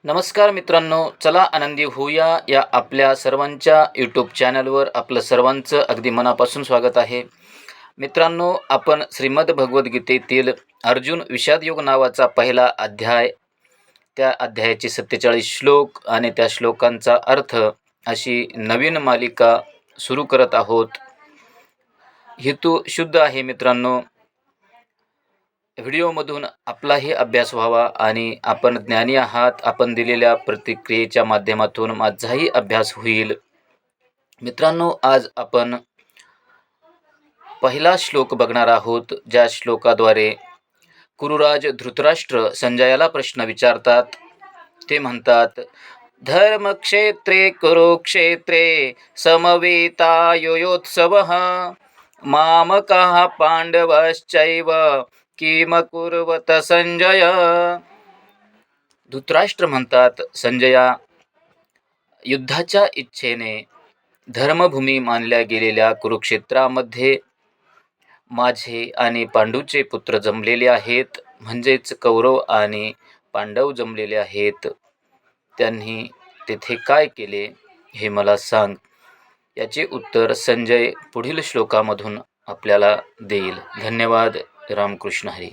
नमस्कार मित्रांनो, चला आनंदी होऊया या आपल्या सर्वांच्या यूट्यूब चॅनलवर आपलं सर्वांचं अगदी मनापासून स्वागत आहे. मित्रांनो, आपण श्रीमद भगवद्गीतेतील अर्जुन विषादयोग नावाचा पहिला अध्याय, त्या अध्यायाचे 47 श्लोक आणि त्या श्लोकांचा अर्थ अशी नवीन मालिका सुरू करत आहोत. हेतू शुद्ध आहे मित्रांनो, व्हिडिओमधून आपलाही अभ्यास व्हावा आणि आपण ज्ञानी आहात. आपण दिलेल्या प्रतिक्रियेच्या माध्यमातून माझाही अभ्यास होईल. मित्रांनो, आज आपण पहिला श्लोक बघणार आहोत, ज्या श्लोकाद्वारे कुरुराज धृतराष्ट्र संजयाला प्रश्न विचारतात. ते म्हणतात, धर्मक्षेत्रे कुरुक्षेत्रे समवेतायुयोत्सवः मामकाः पांडवश्चैव किम कुर्वत संजय. धृतराष्ट्र म्हणतात, संजया, युद्धाच्या इच्छेने धर्मभूमी मानल्या गेलेल्या कुरुक्षेत्रामध्ये माझे आणि पांडूचे पुत्र जमलेले आहेत, म्हणजेच कौरव आणि पांडव जमलेले आहेत. त्यांनी तेथे काय केले हे मला सांग. याचे उत्तर संजय पुढील श्लोकामधून आपल्याला देईल. धन्यवाद. रामकृष्ण हरी.